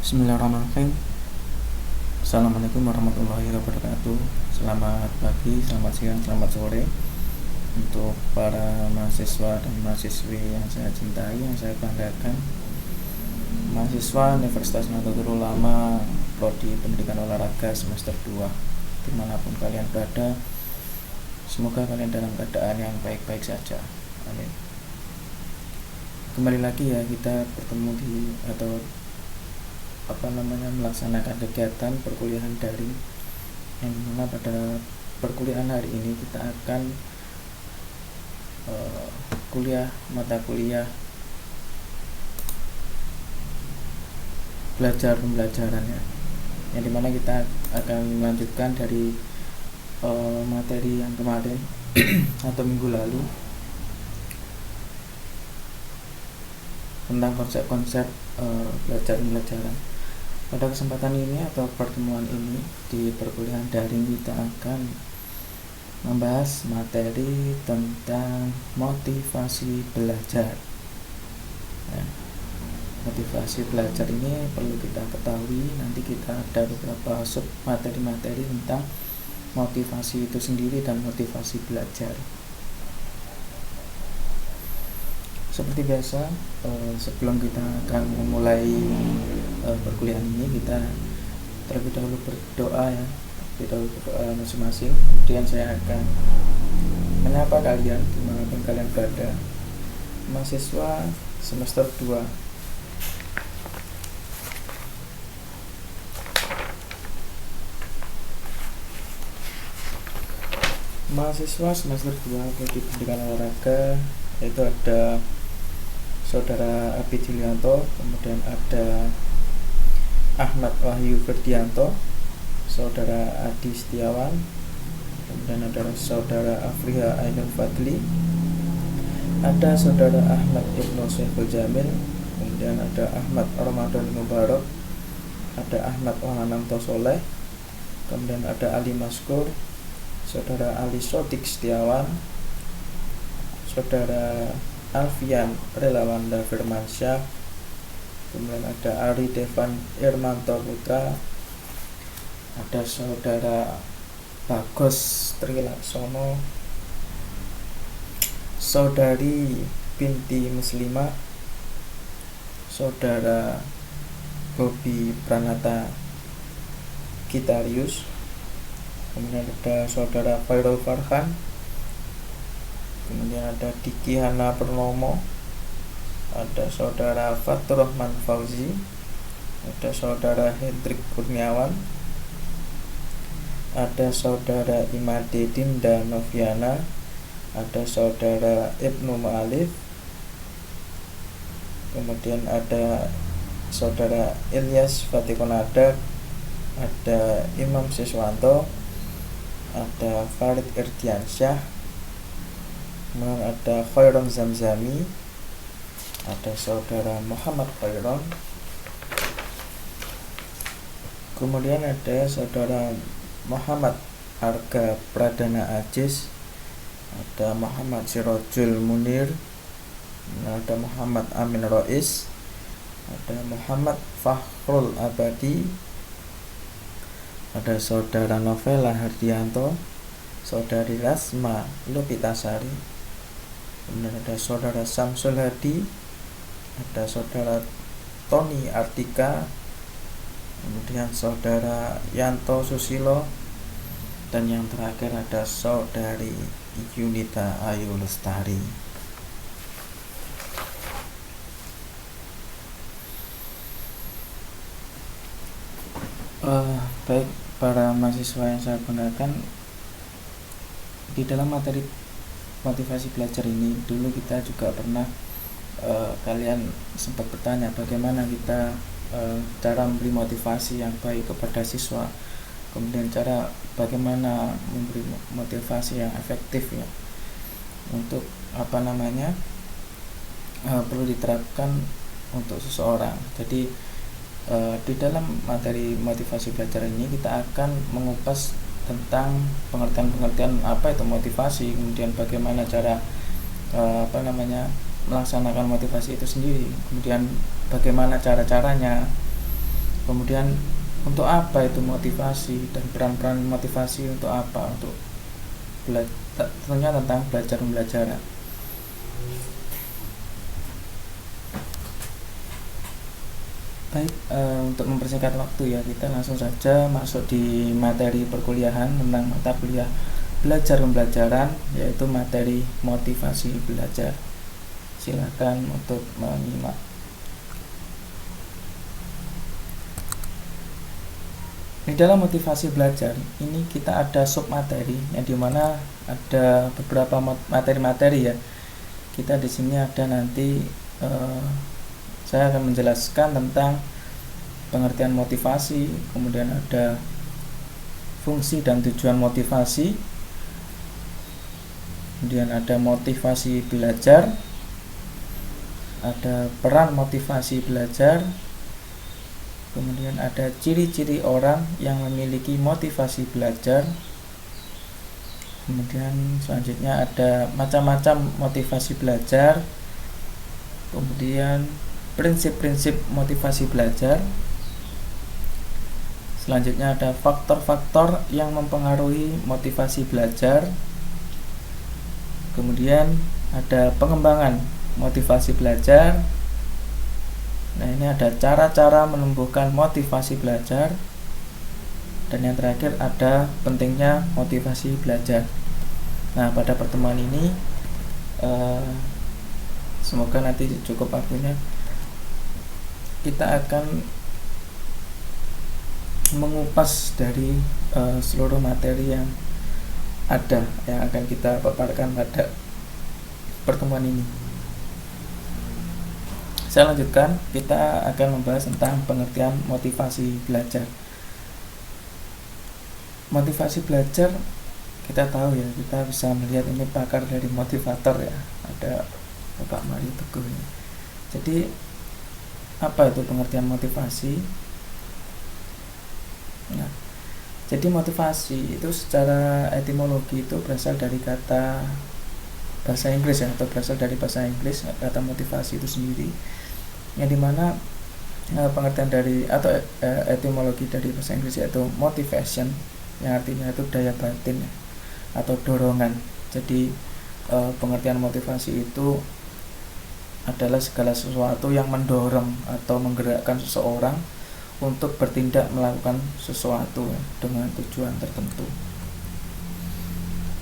Bismillahirrahmanirrahim. Assalamualaikum warahmatullahi wabarakatuh. Selamat pagi, selamat siang, selamat sore untuk para mahasiswa dan mahasiswi yang saya cintai, yang saya banggakan. Mahasiswa Universitas Nahdlatul Ulama Prodi Pendidikan Olahraga semester 2, dimanapun kalian berada, semoga kalian dalam keadaan yang baik-baik saja. Amin. Kembali lagi ya, kita bertemu di melaksanakan kegiatan perkuliahan daring, yang mana pada perkuliahan hari ini kita akan mata kuliah belajar pembelajaran ya, yang dimana kita akan melanjutkan dari materi yang kemarin atau minggu lalu tentang konsep-konsep belajar pembelajaran. Pada kesempatan ini atau pertemuan ini di perkuliahan daring kita akan membahas materi tentang motivasi belajar. Ya, motivasi belajar ini perlu kita ketahui. Nanti kita ada beberapa sub materi-materi tentang motivasi itu sendiri dan motivasi belajar. Seperti biasa, sebelum kita akan memulai perkuliahan ini, kita terlebih dahulu berdoa ya, masing-masing. Kemudian saya akan menyapa kalian dimanapun kalian berada, mahasiswa semester 2. Mahasiswa semester 2 Prodi Pendidikan Olahraga, yaitu ada Saudara Abi Julianto, kemudian ada Ahmad Wahyu Ferdianto, Saudara Adi Setiawan, kemudian ada Saudara Afriha Ainul Fadli, ada Saudara Ahmad Ibnu Syekhul Jamil, kemudian ada Ahmad Ramadan Mubarak, ada Ahmad Wanananto Soleh, kemudian ada Ali Maskur, Saudara Ali Sodik Setiawan, Saudara Alfian Relawanda Firmansyah, kemudian ada Ari Devan Irmanto Putra, ada Saudara Bagos Trilaksono, Saudari Binti Muslimah, Saudara Bobi Pranata Gitarius, kemudian ada Saudara Khairul Farhan, kemudian ada Diki Hana Purnomo, ada Saudara Fatur Rahman Fauzi, ada Saudara Hendrik Kurniawan, ada Saudara Imade Dinda Noviana, ada Saudara Ibnu Ma'alif, kemudian ada Saudara Ilyas Fatikonada, ada Imam Siswanto, ada Farid Irdiansyah, kemudian ada Khairon Zamzami, ada Saudara Muhammad Khairon, kemudian ada Saudara Muhammad Arga Pradana Ajis, ada Muhammad Sirojul Munir, ada Muhammad Amin Rois, ada Muhammad Fakhrul Abadi, ada Saudara Novela Hardianto, Saudari Rasma Lupitasari, kemudian ada Saudara Samsul Hadi, ada Saudara Tony Artika, kemudian Saudara Yanto Susilo, dan yang terakhir ada Saudari Yunita Ayu Lestari. Baik para mahasiswa yang saya banggakan, di dalam materi motivasi belajar ini dulu kita juga pernah kalian sempat bertanya bagaimana kita cara memberi motivasi yang baik kepada siswa, kemudian cara bagaimana memberi motivasi yang efektif ya untuk perlu diterapkan untuk seseorang. Jadi di dalam materi motivasi belajar ini kita akan mengupas tentang pengertian apa itu motivasi, kemudian bagaimana cara melaksanakan motivasi itu sendiri, kemudian bagaimana cara-caranya, Kemudian untuk apa itu motivasi dan peran-peran motivasi untuk apa, untuk tentunya tentang belajar pembelajaran. Baik, untuk mempersingkat waktu ya, kita langsung saja masuk di materi perkuliahan tentang mata kuliah belajar pembelajaran, yaitu materi motivasi belajar. Silakan untuk menyimak. Di dalam motivasi belajar ini kita ada submateri, yang dimana ada beberapa materi-materi ya. Kita di sini ada nanti saya akan menjelaskan tentang pengertian motivasi, kemudian ada fungsi dan tujuan motivasi, kemudian ada motivasi belajar, ada peran motivasi belajar, kemudian ada ciri-ciri orang yang memiliki motivasi belajar, kemudian selanjutnya ada macam-macam motivasi belajar, kemudian prinsip-prinsip motivasi belajar, selanjutnya ada faktor-faktor yang mempengaruhi motivasi belajar, kemudian ada pengembangan motivasi belajar. Nah, ini ada cara-cara menumbuhkan motivasi belajar, dan yang terakhir ada pentingnya motivasi belajar. Nah, pada pertemuan ini semoga nanti cukup waktunya, kita akan mengupas dari seluruh materi yang ada, yang akan kita paparkan pada pertemuan ini. Saya lanjutkan, kita akan membahas tentang pengertian motivasi belajar. Motivasi belajar, kita tahu ya, kita bisa melihat ini pakar dari motivator ya, ada Bapak Mario Teguh. Jadi apa itu pengertian motivasi? Nah, jadi motivasi itu secara etimologi itu berasal dari kata bahasa Inggris ya, atau berasal dari bahasa Inggris kata motivasi itu sendiri, yang dimana pengertian dari atau etimologi dari bahasa Inggris yaitu motivation, yang artinya itu daya batin ya, atau dorongan. Jadi pengertian motivasi itu adalah segala sesuatu yang mendorong atau menggerakkan seseorang untuk bertindak melakukan sesuatu dengan tujuan tertentu.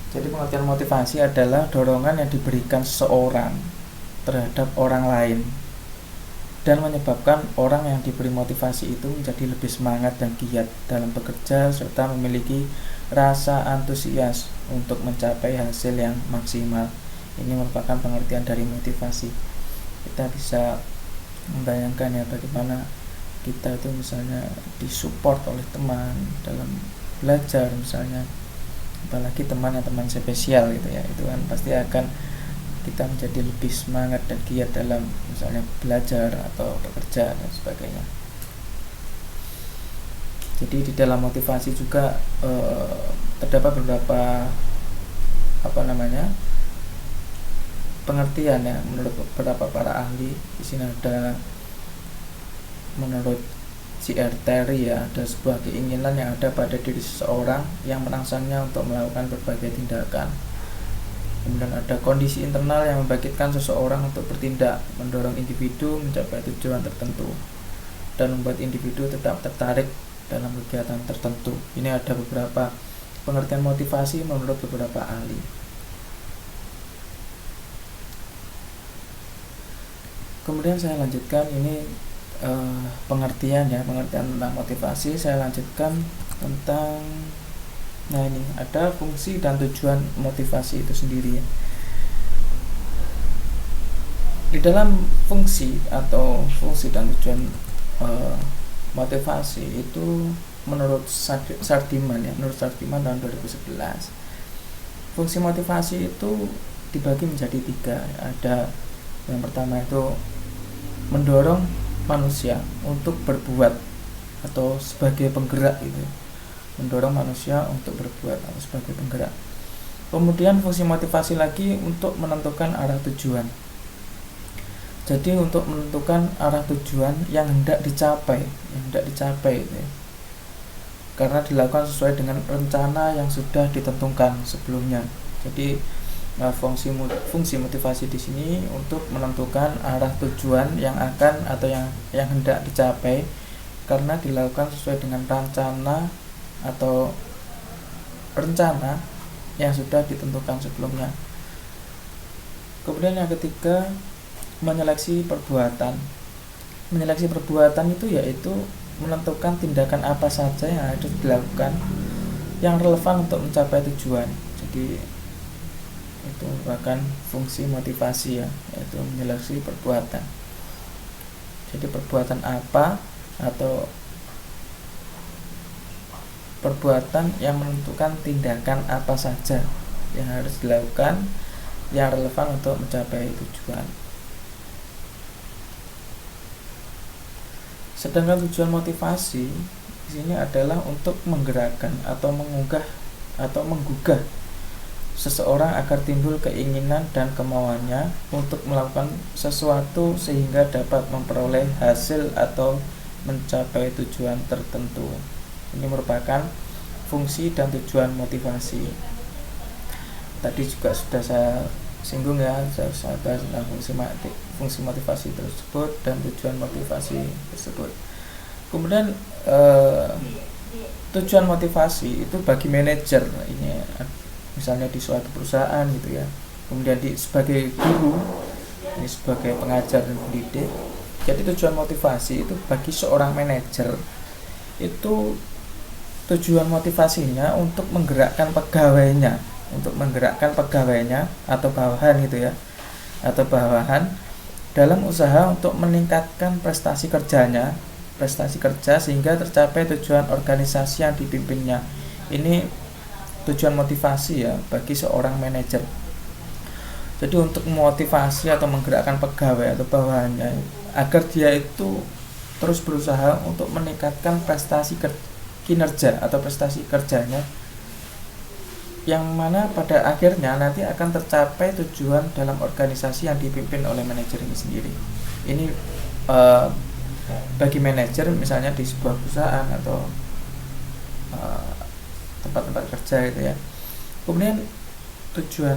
Jadi pengertian motivasi adalah dorongan yang diberikan seseorang terhadap orang lain dan menyebabkan orang yang diberi motivasi itu menjadi lebih semangat dan giat dalam bekerja serta memiliki rasa antusias untuk mencapai hasil yang maksimal. Ini merupakan pengertian dari motivasi. Kita bisa membayangkan ya, bagaimana kita itu misalnya disupport oleh teman dalam belajar misalnya, apalagi teman spesial gitu ya, itu kan pasti akan kita menjadi lebih semangat dan giat dalam misalnya belajar atau bekerja dan sebagainya. Jadi di dalam motivasi juga terdapat beberapa pengertian ya menurut beberapa para ahli. Di sini ada menurut C.R. Terry ya, ada sebuah keinginan yang ada pada diri seseorang yang merangsangnya untuk melakukan berbagai tindakan. Kemudian ada kondisi internal yang membangkitkan seseorang untuk bertindak, mendorong individu mencapai tujuan tertentu dan membuat individu tetap tertarik dalam kegiatan tertentu. Ini ada beberapa pengertian motivasi menurut beberapa ahli. Kemudian saya lanjutkan, ini pengertian tentang motivasi. Saya lanjutkan tentang, nah ini ada fungsi dan tujuan motivasi itu sendiri ya. Di dalam fungsi dan tujuan motivasi itu menurut Sardiman tahun 2011, fungsi motivasi itu dibagi menjadi 3. Ada yang pertama itu mendorong manusia untuk berbuat atau sebagai penggerak gitu. Mendorong manusia untuk berbuat atau sebagai penggerak. Kemudian fungsi motivasi lagi untuk menentukan arah tujuan. Jadi untuk menentukan arah tujuan yang hendak dicapai itu ya. Karena dilakukan sesuai dengan rencana yang sudah ditentukan sebelumnya. Jadi fungsi motivasi di sini untuk menentukan arah tujuan yang akan atau yang hendak dicapai karena dilakukan sesuai dengan rencana yang sudah ditentukan sebelumnya. Kemudian yang ketiga, menyeleksi perbuatan. Menyeleksi perbuatan itu yaitu menentukan tindakan apa saja yang harus dilakukan yang relevan untuk mencapai tujuan. Jadi itu merupakan fungsi motivasi ya, yaitu menyeleksi perbuatan. Jadi perbuatan apa atau perbuatan yang menentukan tindakan apa saja yang harus dilakukan yang relevan untuk mencapai tujuan. Sedangkan tujuan motivasi di sini adalah untuk menggerakkan atau menggugah seseorang agar timbul keinginan dan kemauannya untuk melakukan sesuatu sehingga dapat memperoleh hasil atau mencapai tujuan tertentu. Ini merupakan fungsi dan tujuan motivasi. Tadi juga sudah saya singgung ya, saya bahas tentang fungsi motivasi tersebut dan tujuan motivasi tersebut. Kemudian tujuan motivasi itu bagi manajer, ini misalnya di suatu perusahaan gitu ya, kemudian sebagai guru, ini sebagai pengajar dan pendidik. Jadi tujuan motivasi itu bagi seorang manajer itu tujuan motivasinya untuk menggerakkan pegawainya atau bawahan gitu ya, atau bawahan dalam usaha untuk meningkatkan prestasi kerja sehingga tercapai tujuan organisasi yang dipimpinnya. Ini tujuan motivasi ya bagi seorang manajer. Jadi untuk memotivasi atau menggerakkan pegawai atau bawahannya agar dia itu terus berusaha untuk meningkatkan kinerja atau prestasi kerjanya, yang mana pada akhirnya nanti akan tercapai tujuan dalam organisasi yang dipimpin oleh manajer ini sendiri. Ini bagi manajer misalnya di sebuah perusahaan atau tempat-tempat kerja gitu ya. Kemudian tujuan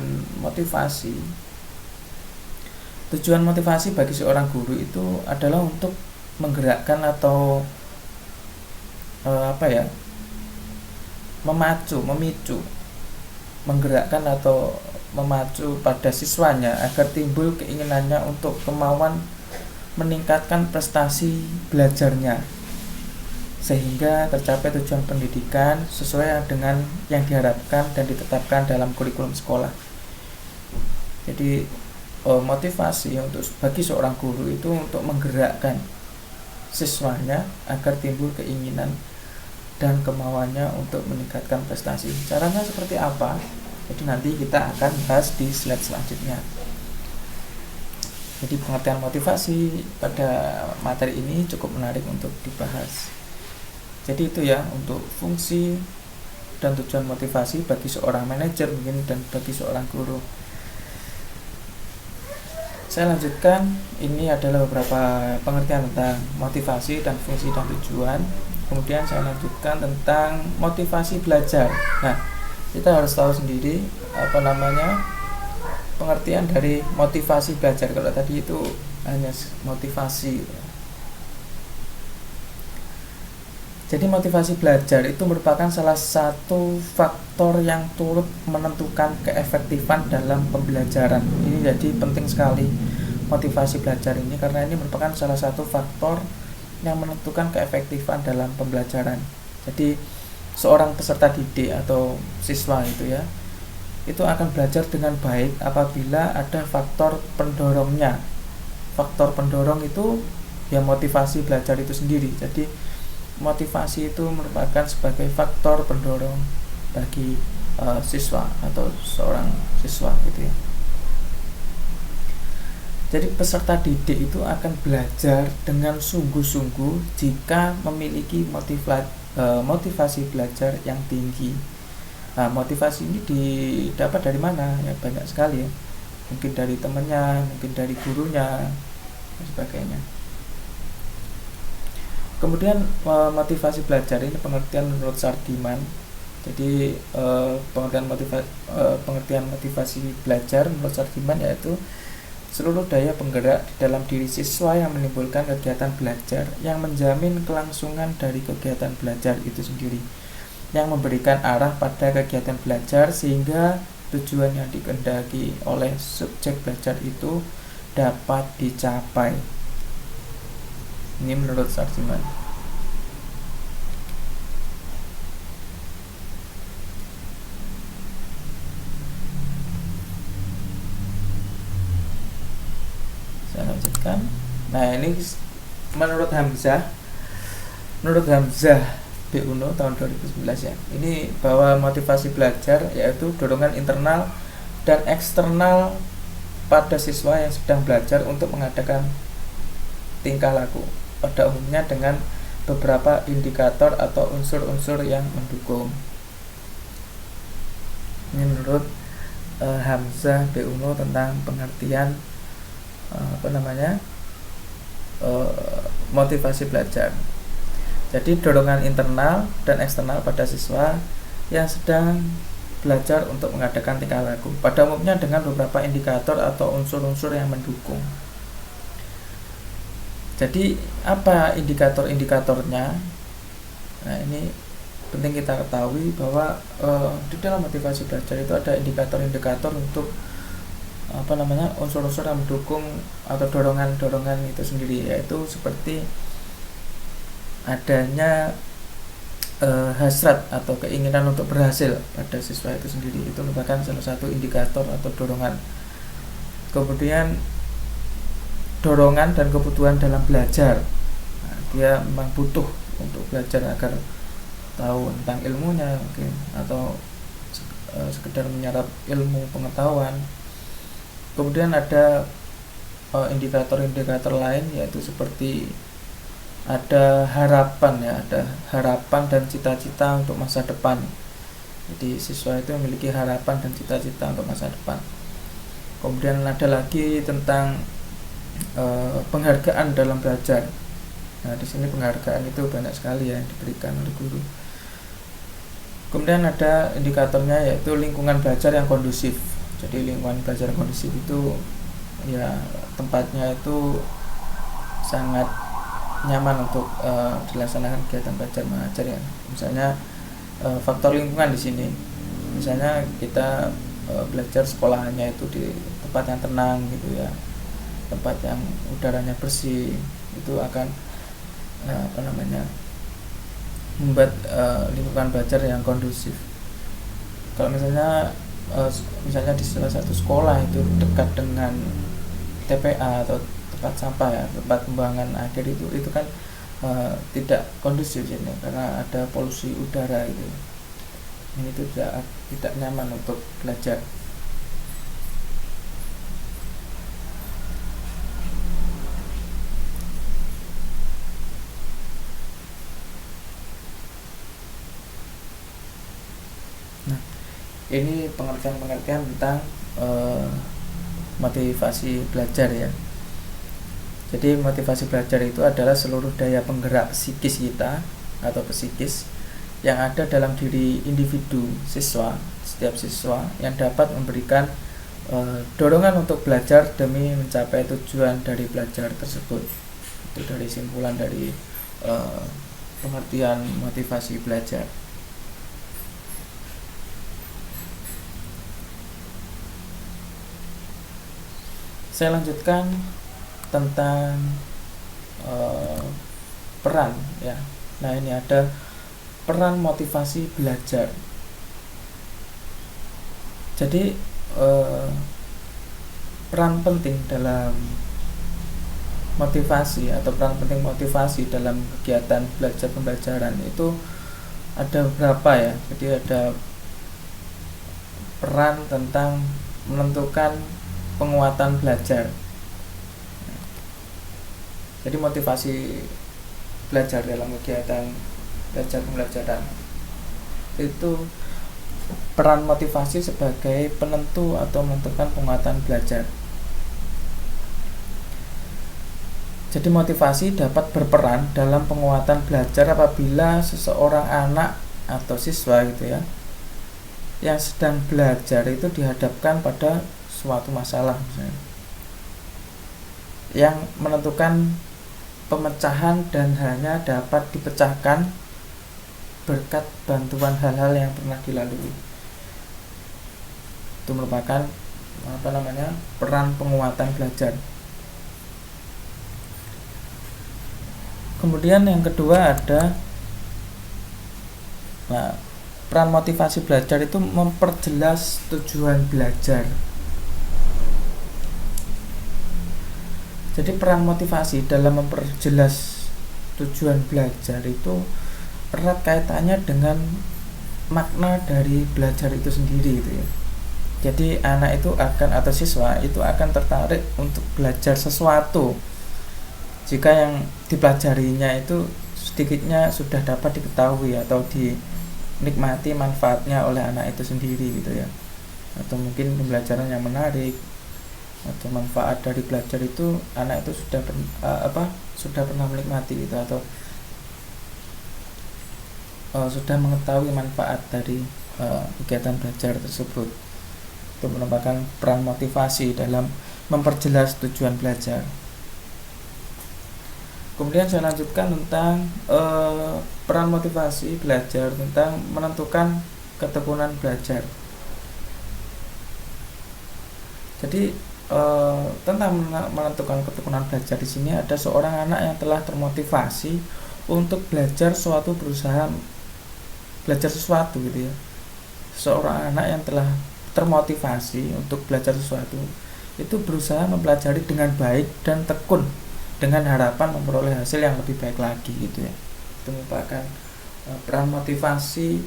motivasi bagi seorang guru itu adalah untuk menggerakkan atau menggerakkan atau memacu pada siswanya agar timbul keinginannya untuk kemauan meningkatkan prestasi belajarnya sehingga tercapai tujuan pendidikan sesuai dengan yang diharapkan dan ditetapkan dalam kurikulum sekolah. Jadi motivasi bagi seorang guru itu untuk menggerakkan siswanya agar timbul keinginan dan kemauannya untuk meningkatkan prestasi. Caranya seperti apa? Jadi nanti kita akan bahas di slide selanjutnya. Jadi pengertian motivasi pada materi ini cukup menarik untuk dibahas. Jadi itu ya untuk fungsi dan tujuan motivasi bagi seorang manajer mungkin dan bagi seorang guru. Saya lanjutkan, ini adalah beberapa pengertian tentang motivasi dan fungsi dan tujuan. Kemudian saya lanjutkan tentang motivasi belajar. Nah, kita harus tahu sendiri pengertian dari motivasi belajar. Kalau tadi itu hanya motivasi. Jadi motivasi belajar itu merupakan salah satu faktor yang turut menentukan keefektifan dalam pembelajaran. Ini jadi penting sekali motivasi belajar ini karena ini merupakan salah satu faktor yang menentukan keefektifan dalam pembelajaran. Jadi seorang peserta didik atau siswa itu ya, itu akan belajar dengan baik apabila ada faktor pendorongnya. Faktor pendorong itu ya motivasi belajar itu sendiri. Jadi motivasi itu merupakan sebagai faktor pendorong bagi siswa atau seorang siswa gitu ya. Jadi peserta didik itu akan belajar dengan sungguh-sungguh jika memiliki motivasi belajar yang tinggi. Nah, motivasi ini didapat dari mana? Ya banyak sekali ya. Mungkin dari temannya, mungkin dari gurunya, dan sebagainya. Kemudian motivasi belajar ini pengertian menurut Sardiman. Jadi pengertian motivasi belajar menurut Sardiman yaitu seluruh daya penggerak di dalam diri siswa yang menimbulkan kegiatan belajar, yang menjamin kelangsungan dari kegiatan belajar itu sendiri, yang memberikan arah pada kegiatan belajar sehingga tujuan yang dikehendaki oleh subjek belajar itu dapat dicapai. Ini menurut Sardiman. Saya lanjutkan. Nah, ini menurut Hamzah B. Uno tahun 2011 ya. Ini bahwa motivasi belajar yaitu dorongan internal dan eksternal pada siswa yang sedang belajar untuk mengadakan tingkah laku, pada umumnya dengan beberapa indikator atau unsur-unsur yang mendukung. Ini menurut Hamzah B. Uno tentang pengertian motivasi belajar. Jadi dorongan internal dan eksternal pada siswa yang sedang belajar untuk mengadakan tingkah laku, pada umumnya dengan beberapa indikator atau unsur-unsur yang mendukung. Jadi apa indikator-indikatornya? Nah, ini penting kita ketahui bahwa di dalam motivasi belajar itu ada indikator-indikator untuk unsur-unsur yang mendukung atau dorongan-dorongan itu sendiri, yaitu seperti adanya hasrat atau keinginan untuk berhasil pada siswa itu sendiri, itu merupakan salah satu indikator atau dorongan. Kemudian dorongan dan kebutuhan dalam belajar. Nah, dia memang butuh untuk belajar agar tahu tentang ilmunya mungkin, atau sekedar menyerap ilmu pengetahuan. Kemudian ada indikator-indikator lain, yaitu seperti ada harapan dan cita-cita untuk masa depan. Jadi siswa itu memiliki harapan dan cita-cita untuk masa depan. Kemudian ada lagi tentang penghargaan dalam belajar. Nah, di sini penghargaan itu banyak sekali ya yang diberikan oleh guru. Kemudian ada indikatornya, yaitu lingkungan belajar yang kondusif. Jadi lingkungan belajar yang kondusif itu ya tempatnya itu sangat nyaman untuk dilaksanakan kegiatan belajar mengajar ya. Misalnya faktor lingkungan di sini. Misalnya kita belajar sekolahannya itu di tempat yang tenang gitu ya. Tempat yang udaranya bersih, itu akan membuat lingkungan belajar yang kondusif. Kalau misalnya di salah satu sekolah itu dekat dengan TPA atau tempat sampah ya, tempat pembuangan akhir itu kan tidak kondusif ini karena ada polusi udara gitu. Ini itu tidak nyaman untuk belajar. Nah, ini pengertian tentang motivasi belajar ya. Jadi motivasi belajar itu adalah seluruh daya penggerak psikis kita atau psikis yang ada dalam diri individu setiap siswa yang dapat memberikan dorongan untuk belajar demi mencapai tujuan dari belajar tersebut. Itu dari simpulan dari pengertian motivasi belajar. Saya lanjutkan tentang peran ya. Nah, ini ada peran motivasi belajar. Jadi peran penting dalam motivasi atau peran penting motivasi dalam kegiatan belajar pembelajaran itu ada beberapa ya. Jadi ada peran tentang menentukan penguatan belajar. Jadi motivasi belajar dalam kegiatan belajar pembelajaran itu peran motivasi sebagai penentu atau menentukan penguatan belajar. Jadi motivasi dapat berperan dalam penguatan belajar apabila seseorang anak atau siswa gitu ya, yang sedang belajar itu dihadapkan pada suatu masalah misalnya, yang menentukan pemecahan dan hanya dapat dipecahkan berkat bantuan hal-hal yang pernah dilalui. Itu merupakan peran penguatan belajar. Kemudian yang kedua ada peran motivasi belajar itu memperjelas tujuan belajar. Jadi peran motivasi dalam memperjelas tujuan belajar itu erat kaitannya dengan makna dari belajar itu sendiri gitu ya. Jadi anak itu atau siswa itu akan tertarik untuk belajar sesuatu jika yang dipelajarinya itu sedikitnya sudah dapat diketahui atau dinikmati manfaatnya oleh anak itu sendiri gitu ya, atau mungkin pembelajaran yang menarik atau manfaat dari belajar itu anak itu sudah pernah menikmati gitu, atau sudah mengetahui manfaat dari kegiatan belajar tersebut. Itu merupakan peran motivasi dalam memperjelas tujuan belajar. Kemudian saya lanjutkan tentang peran motivasi belajar tentang menentukan ketekunan belajar. Jadi tentang menentukan ketekunan belajar di sini ada seorang anak yang telah termotivasi untuk berusaha belajar sesuatu gitu ya. Seorang anak yang telah termotivasi untuk belajar sesuatu itu berusaha mempelajari dengan baik dan tekun dengan harapan memperoleh hasil yang lebih baik lagi gitu ya. Itu merupakan peran motivasi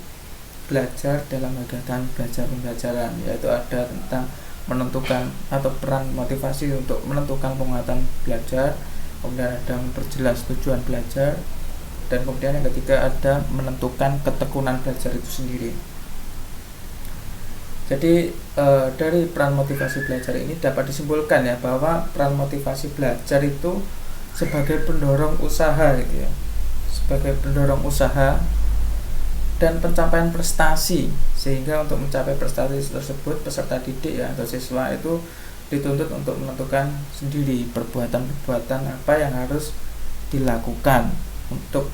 belajar dalam kegiatan belajar pembelajaran, yaitu ada tentang menentukan atau peran motivasi untuk menentukan penguatan belajar, kemudian ada memperjelas tujuan belajar, dan kemudian yang ketiga ada menentukan ketekunan belajar itu sendiri. Jadi dari peran motivasi belajar ini dapat disimpulkan ya bahwa peran motivasi belajar itu sebagai pendorong usaha gitu ya, sebagai pendorong usaha dan pencapaian prestasi, sehingga untuk mencapai prestasi tersebut peserta didik ya atau siswa itu dituntut untuk menentukan sendiri perbuatan-perbuatan apa yang harus dilakukan untuk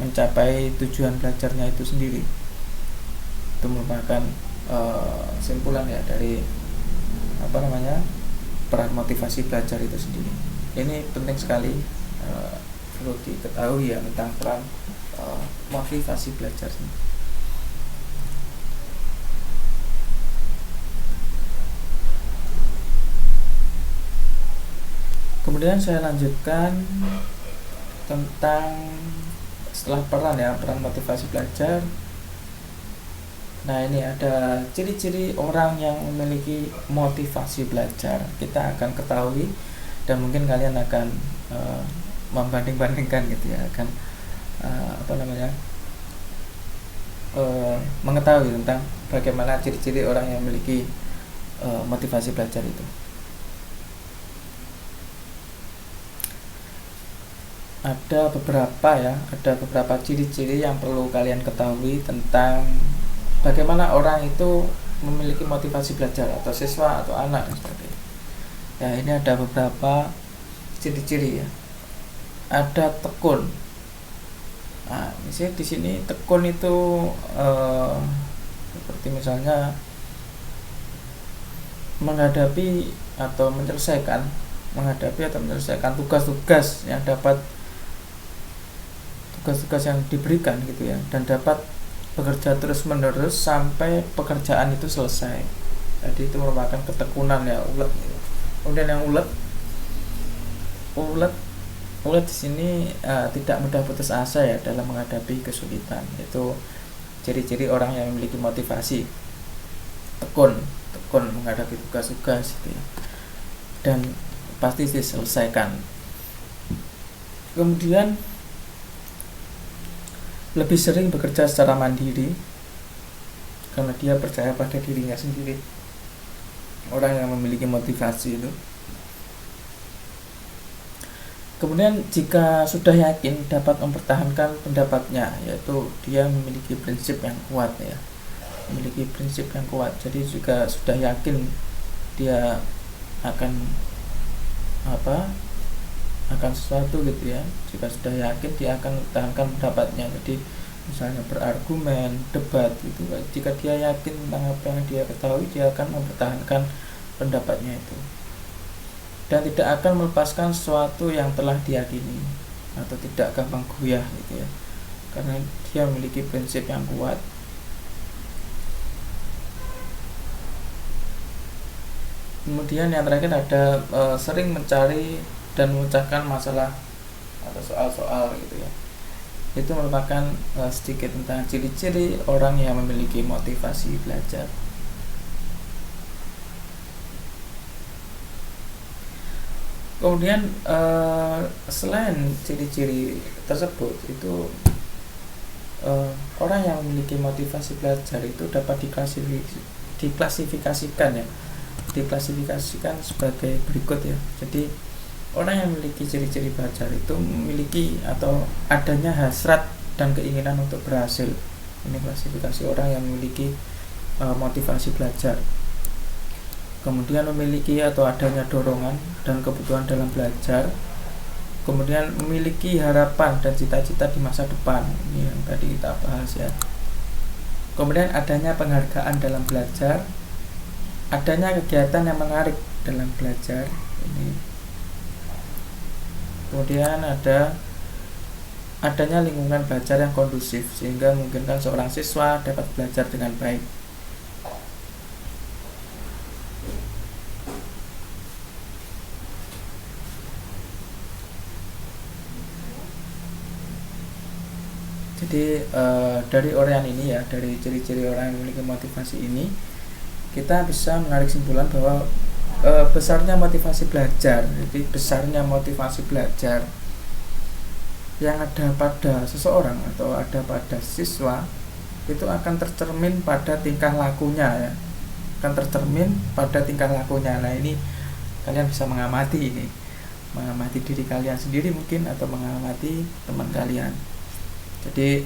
mencapai tujuan belajarnya itu sendiri. Itu merupakan simpulan ya dari peran motivasi belajar itu sendiri. Ini penting sekali perlu diketahui ya tentang peran motivasi belajar ini. Kemudian saya lanjutkan tentang setelah peran motivasi belajar. Nah, ini ada ciri-ciri orang yang memiliki motivasi belajar. Kita akan ketahui dan mungkin kalian akan membanding-bandingkan gitu ya, akan mengetahui tentang bagaimana ciri-ciri orang yang memiliki motivasi belajar itu. Ada beberapa ciri-ciri yang perlu kalian ketahui tentang bagaimana orang itu memiliki motivasi belajar, atau siswa atau anak dan sebagainya. Ya, ini ada beberapa ciri-ciri ya. Ada tekun. Nah, misalnya di sini tekun itu seperti misalnya menghadapi atau menyelesaikan tugas-tugas yang diberikan gitu ya, dan dapat bekerja terus-menerus sampai pekerjaan itu selesai. Jadi itu merupakan ketekunan ya, ulet. Kemudian yang ulet di sini tidak mudah putus asa ya dalam menghadapi kesulitan. Itu ciri-ciri orang yang memiliki motivasi. Tekun menghadapi tugas-tugas gitu ya, dan pasti diselesaikan. Kemudian lebih sering bekerja secara mandiri karena dia percaya pada dirinya sendiri. Orang yang memiliki motivasi itu Kemudian jika sudah yakin dapat mempertahankan pendapatnya, yaitu dia memiliki prinsip yang kuat ya, memiliki prinsip yang kuat. Jadi juga sudah yakin dia akan akan sesuatu gitu ya. Jika sudah yakin dia akan mempertahankan pendapatnya. Jadi misalnya berargumen, debat gitu. Jika dia yakin tentang apa yang dia ketahui, dia akan mempertahankan pendapatnya itu. Dan tidak akan melepaskan sesuatu yang telah diyakini, atau tidak gampang goyah gitu ya, karena dia memiliki prinsip yang kuat. Kemudian yang terakhir ada sering mencari dan memecahkan masalah atau soal-soal gitu ya. Itu merupakan sedikit tentang ciri-ciri orang yang memiliki motivasi belajar. Kemudian selain ciri-ciri tersebut itu orang yang memiliki motivasi belajar itu dapat diklasifikasikan sebagai berikut ya. Jadi orang yang memiliki ciri-ciri belajar itu memiliki atau adanya hasrat dan keinginan untuk berhasil. Ini klasifikasi orang yang memiliki motivasi belajar. Kemudian memiliki atau adanya dorongan dan kebutuhan dalam belajar. Kemudian memiliki harapan dan cita-cita di masa depan. Ini yang tadi kita bahas ya. Kemudian adanya penghargaan dalam belajar. Adanya kegiatan yang menarik dalam belajar. Ini. Kemudian adanya lingkungan belajar yang kondusif sehingga memungkinkan seorang siswa dapat belajar dengan baik. Jadi dari orang ini ya, dari ciri-ciri orang yang memiliki motivasi ini, kita bisa menarik kesimpulan bahwa besarnya motivasi belajar. Jadi besarnya motivasi belajar yang ada pada seseorang atau ada pada siswa itu akan tercermin pada tingkah lakunya ya, akan tercermin pada tingkah lakunya. Nah ini kalian bisa mengamati ini, mengamati diri kalian sendiri mungkin, atau mengamati teman kalian. Jadi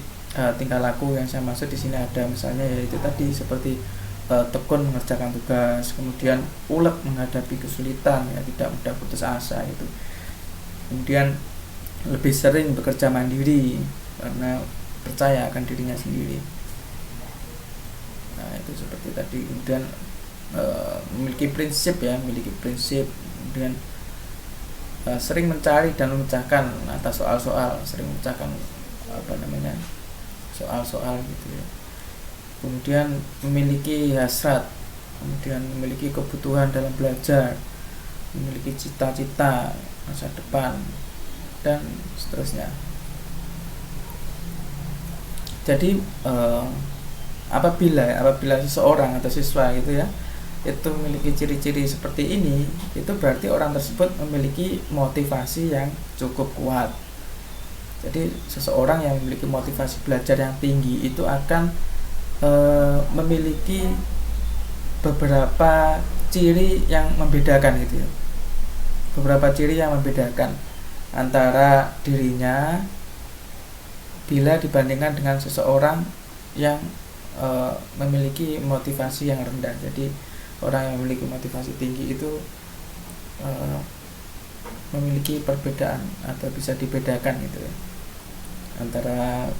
tingkah laku yang saya maksud di sini ada misalnya yaitu tadi seperti tekun mengerjakan tugas, kemudian ulet menghadapi kesulitan ya, tidak mudah putus asa itu. Kemudian lebih sering bekerja mandiri karena percaya akan dirinya sendiri. Nah itu seperti tadi. Kemudian memiliki prinsip ya, kemudian sering mencari dan memecahkan atas soal-soal, sering memecahkan soal-soal gitu ya. Kemudian memiliki hasrat, kemudian memiliki kebutuhan dalam belajar, memiliki cita-cita masa depan, dan seterusnya. Jadi apabila seseorang atau siswa gitu ya itu memiliki ciri-ciri seperti ini, itu berarti orang tersebut memiliki motivasi yang cukup kuat. Jadi seseorang yang memiliki motivasi belajar yang tinggi itu akan memiliki beberapa ciri yang membedakan gitu ya. Beberapa ciri yang membedakan antara dirinya bila dibandingkan dengan seseorang yang memiliki motivasi yang rendah. Jadi orang yang memiliki motivasi tinggi itu memiliki perbedaan atau bisa dibedakan gitu ya, antara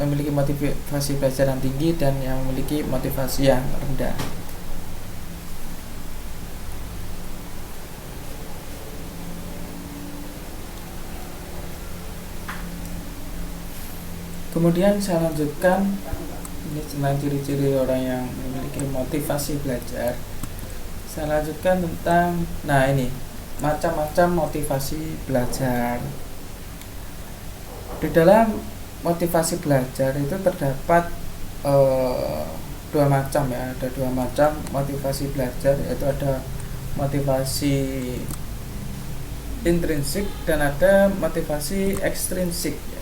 memiliki motivasi belajar yang tinggi dan yang memiliki motivasi yang rendah. Kemudian saya lanjutkan ini tentang ciri-ciri orang yang memiliki motivasi belajar. Saya lanjutkan tentang ini macam-macam motivasi belajar. Di dalam motivasi belajar itu terdapat dua macam ya, ada dua macam motivasi belajar, yaitu ada motivasi intrinsik dan ada motivasi ekstrinsik ya.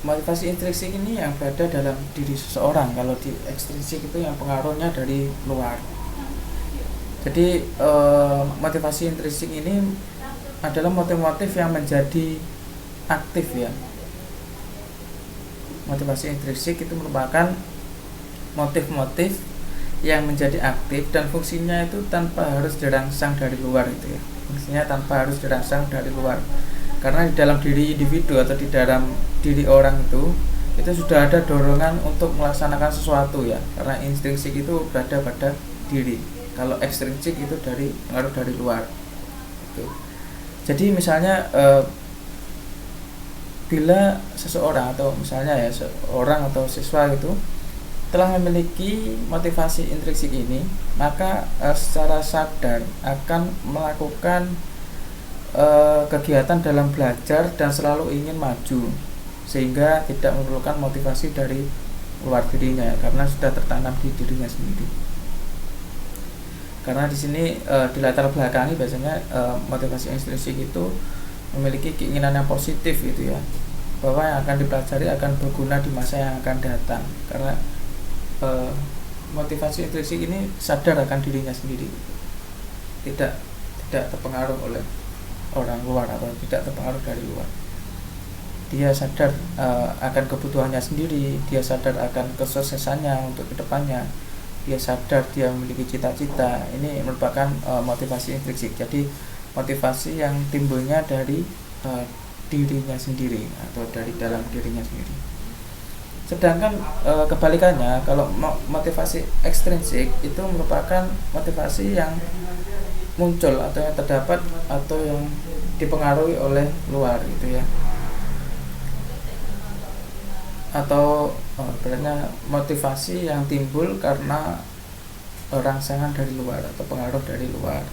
Motivasi intrinsik ini yang berada dalam diri seseorang, kalau di ekstrinsik itu yang pengaruhnya dari luar. Jadi motivasi intrinsik ini adalah motif-motif yang menjadi aktif ya. Motivasi intrinsik itu merupakan motif-motif yang menjadi aktif dan fungsinya itu tanpa harus dirangsang dari luar itu ya. Fungsinya tanpa harus dirangsang dari luar. Karena di dalam diri individu atau di dalam diri orang itu sudah ada dorongan untuk melaksanakan sesuatu ya. Karena intrinsik itu berada pada diri. Kalau ekstrinsik itu dari pengaruh dari luar. Gitu. Jadi misalnya bila seseorang atau misalnya ya seorang atau siswa itu telah memiliki motivasi intrinsik ini, maka secara sadar akan melakukan kegiatan dalam belajar dan selalu ingin maju, sehingga tidak memerlukan motivasi dari luar dirinya ya, karena sudah tertanam di dirinya sendiri. Karena di sini di latar belakangi biasanya motivasi intrinsik itu memiliki keinginan yang positif gitu ya, bahwa yang akan dipelajari akan berguna di masa yang akan datang. Karena motivasi intrinsik ini sadar akan dirinya sendiri, tidak terpengaruh oleh orang luar atau tidak terpengaruh dari luar. Dia sadar akan kebutuhannya sendiri, dia sadar akan kesuksesannya untuk kedepannya, dia sadar dia memiliki cita-cita. Ini merupakan motivasi intrinsik. Jadi motivasi yang timbulnya dari dirinya sendiri atau dari dalam dirinya sendiri. Sedangkan kebalikannya, kalau motivasi ekstrinsik itu merupakan motivasi yang muncul atau yang terdapat atau yang dipengaruhi oleh luar gitu ya. Atau sebenarnya motivasi yang timbul karena rangsangan dari luar atau pengaruh dari luar.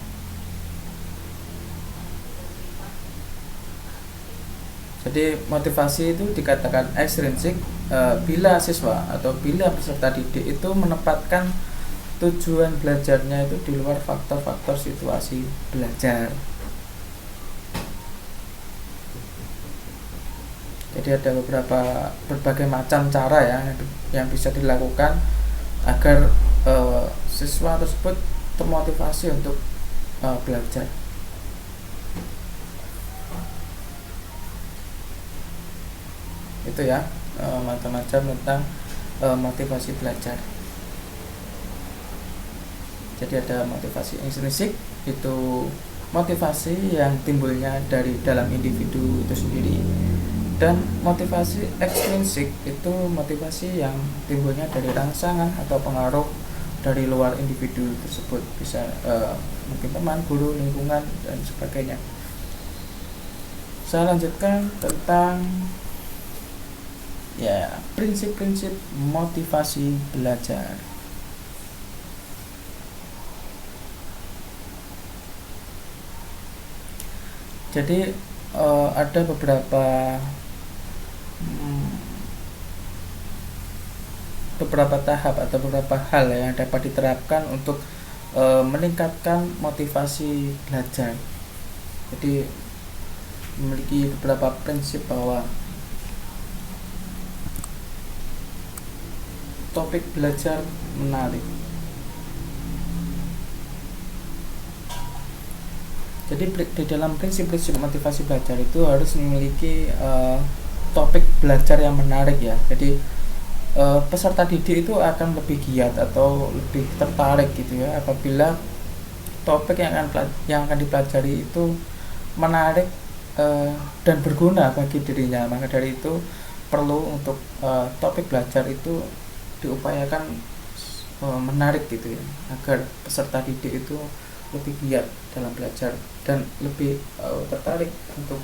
Jadi motivasi itu dikatakan ekstrinsik bila siswa atau bila peserta didik itu menempatkan tujuan belajarnya itu di luar faktor-faktor situasi belajar. Jadi ada berbagai macam cara ya yang bisa dilakukan agar siswa tersebut termotivasi untuk belajar. Itu ya macam-macam tentang motivasi belajar. Jadi ada motivasi intrinsik, itu motivasi yang timbulnya dari dalam individu itu sendiri, dan motivasi ekstrinsik itu motivasi yang timbulnya dari rangsangan atau pengaruh dari luar individu tersebut, bisa mungkin teman, guru, lingkungan dan sebagainya. Saya lanjutkan tentang ya prinsip-prinsip motivasi belajar. Jadi ada beberapa tahap atau beberapa hal yang dapat diterapkan untuk meningkatkan motivasi belajar. Jadi memiliki beberapa prinsip bahwa topik belajar menarik. Jadi di dalam prinsip-prinsip motivasi belajar itu harus memiliki topik belajar yang menarik ya. Jadi peserta didik itu akan lebih giat atau lebih tertarik gitu ya apabila topik yang akan dipelajari itu menarik dan berguna bagi dirinya. Maka dari itu perlu untuk topik belajar itu diupayakan menarik gitu ya, agar peserta didik itu lebih giat dalam belajar dan lebih tertarik untuk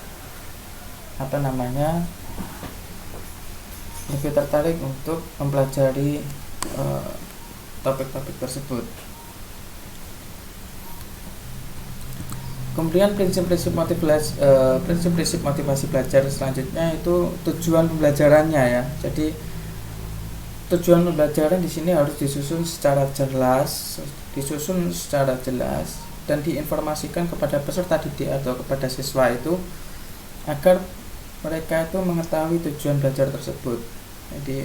lebih tertarik untuk mempelajari topik-topik tersebut. Kemudian prinsip-prinsip motivasi belajar selanjutnya itu tujuan pembelajarannya ya. Jadi tujuan pembelajaran di sini harus disusun secara jelas dan diinformasikan kepada peserta didik atau kepada siswa itu agar mereka itu mengetahui tujuan belajar tersebut. Jadi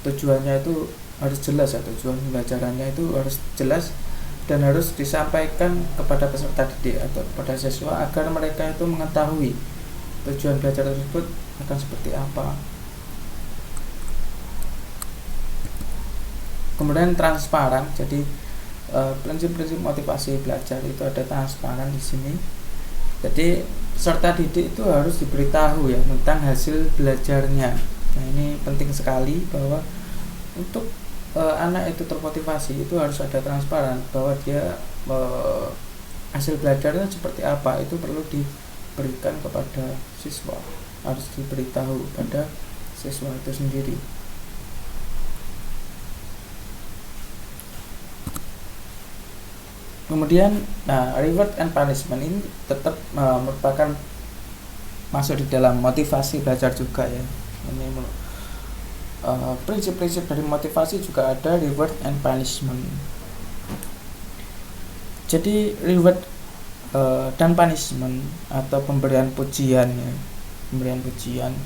tujuannya itu harus jelas ya, tujuan pembelajarannya itu harus jelas dan harus disampaikan kepada peserta didik atau kepada siswa agar mereka itu mengetahui tujuan belajar tersebut akan seperti apa. Kemudian transparan, jadi prinsip-prinsip motivasi belajar itu ada transparan di sini. Jadi peserta didik itu harus diberitahu ya tentang hasil belajarnya. Nah, ini penting sekali bahwa untuk anak itu termotivasi itu harus ada transparan bahwa dia hasil belajarnya seperti apa, itu perlu diberikan kepada siswa, harus diberitahu pada siswa itu sendiri. Kemudian reward and punishment ini tetap merupakan masuk di dalam motivasi belajar juga ya. Ini prinsip-prinsip dari motivasi juga ada reward and punishment. Jadi reward dan punishment atau pemberian pujian ya, pemberian pujian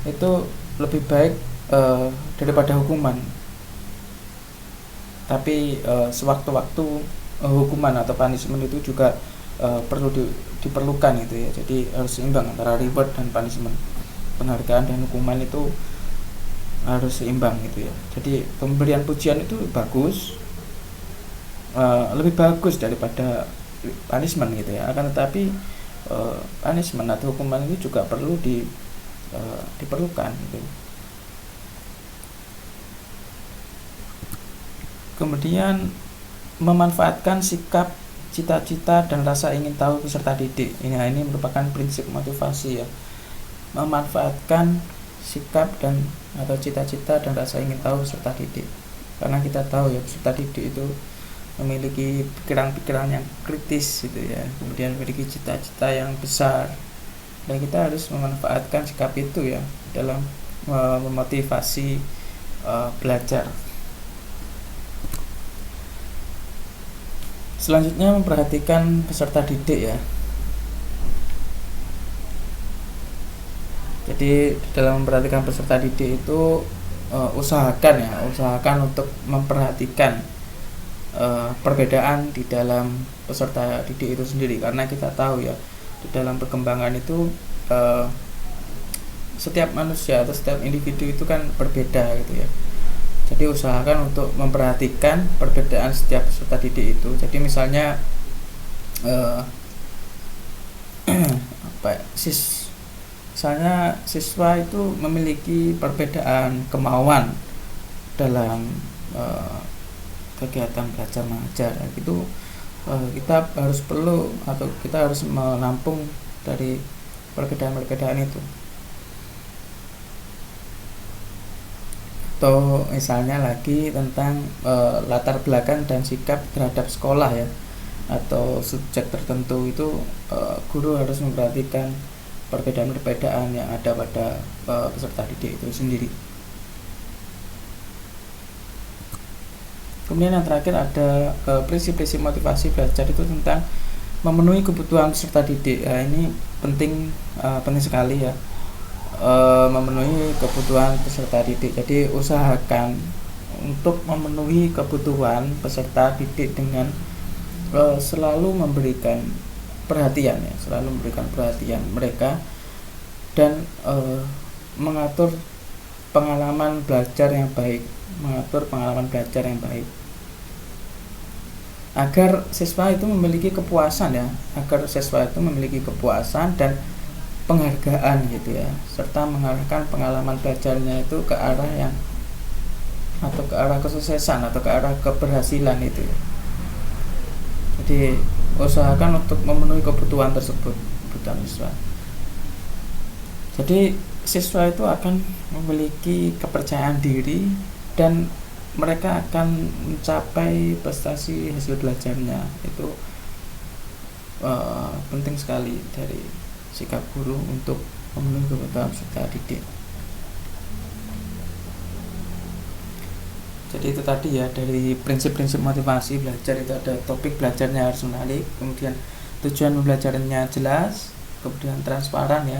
itu lebih baik daripada hukuman. Tapi sewaktu-waktu hukuman atau punishment itu juga perlu diperlukan gitu ya. Jadi harus seimbang antara reward dan punishment. Penghargaan dan hukuman itu harus seimbang gitu ya. Jadi pemberian pujian itu bagus, lebih bagus daripada punishment gitu ya. Akan tetapi punishment atau hukuman itu juga perlu diperlukan gitu. Kemudian memanfaatkan sikap, cita-cita dan rasa ingin tahu peserta didik. Ini merupakan prinsip motivasi ya. Memanfaatkan sikap dan atau cita-cita dan rasa ingin tahu peserta didik. Karena kita tahu ya peserta didik itu memiliki pikiran-pikiran yang kritis gitu ya. Kemudian memiliki cita-cita yang besar. Dan kita harus memanfaatkan sikap itu ya dalam memotivasi belajar. Selanjutnya memperhatikan peserta didik ya. Jadi dalam memperhatikan peserta didik itu usahakan untuk memperhatikan perbedaan di dalam peserta didik itu sendiri, karena kita tahu ya di dalam perkembangan itu setiap manusia atau setiap individu itu kan berbeda gitu ya. Jadi usahakan untuk memperhatikan perbedaan setiap peserta didik itu. Jadi misalnya misalnya siswa itu memiliki perbedaan kemauan dalam kegiatan belajar mengajar itu, kita harus menampung dari perbedaan-perbedaan itu. Atau misalnya lagi tentang latar belakang dan sikap terhadap sekolah ya, atau subjek tertentu itu guru harus memperhatikan perbedaan-perbedaan yang ada pada peserta didik itu sendiri. Kemudian yang terakhir ada prinsip-prinsip motivasi belajar itu tentang memenuhi kebutuhan peserta didik. Ini penting sekali ya. Memenuhi kebutuhan peserta didik. Jadi usahakan untuk memenuhi kebutuhan peserta didik dengan selalu memberikan perhatian mereka dan mengatur pengalaman belajar yang baik, agar siswa itu memiliki kepuasan dan penghargaan gitu ya, serta mengarahkan pengalaman belajarnya itu ke arah kesuksesan atau ke arah keberhasilan itu ya. Jadi usahakan untuk memenuhi kebutuhan tersebut, kebutuhan siswa. Jadi siswa itu akan memiliki kepercayaan diri dan mereka akan mencapai prestasi hasil belajarnya. Itu penting sekali dari sikap guru untuk memenuhi kebutuhan peserta didik. Jadi itu tadi ya, dari prinsip-prinsip motivasi belajar itu ada topik belajarnya harus menarik, kemudian tujuan pembelajarannya jelas, kemudian transparan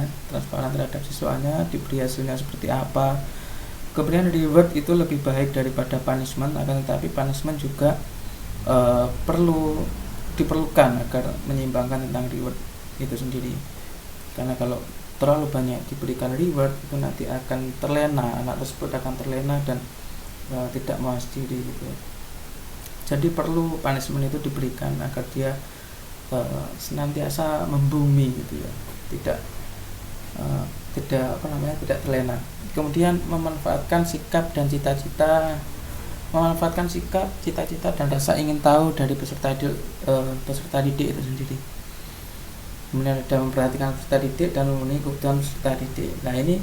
terhadap siswanya, diberi hasilnya seperti apa. Kemudian reward itu lebih baik daripada punishment, akan tetapi punishment juga perlu diperlukan agar menyeimbangkan tentang reward itu sendiri. Karena kalau terlalu banyak diberikan reward itu nanti akan terlena, anak tersebut akan terlena dan tidak mawas diri gitu. Jadi perlu punishment itu diberikan agar dia senantiasa membumi gitu ya, tidak tidak terlena. Kemudian memanfaatkan sikap dan cita-cita dan rasa ingin tahu dari peserta didik itu sendiri. Kemudian ada memperhatikan peserta didik dan memenuhi kebutuhan peserta didik. Nah ini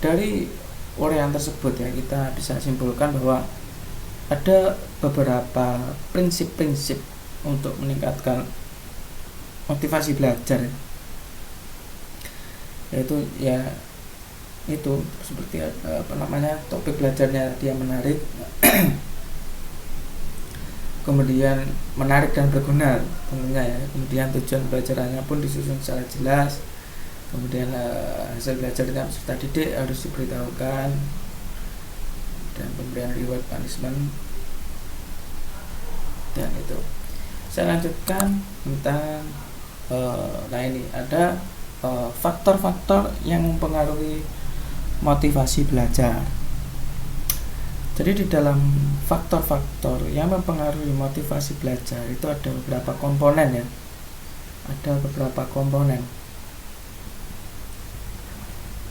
dari uraian tersebut ya kita bisa simpulkan bahwa ada beberapa prinsip-prinsip untuk meningkatkan motivasi belajar, yaitu ya itu seperti topik belajarnya dia menarik kemudian menarik dan berguna tentunya ya, kemudian tujuan belajarannya pun disusun secara jelas, kemudian hasil belajar dengan peserta didik harus diberitahukan, dan pemberian reward punishment. Dan itu saya lanjutkan tentang nah ini ada faktor-faktor yang mempengaruhi motivasi belajar. Jadi di dalam faktor-faktor yang mempengaruhi motivasi belajar itu ada beberapa komponen ya. Ada beberapa komponen.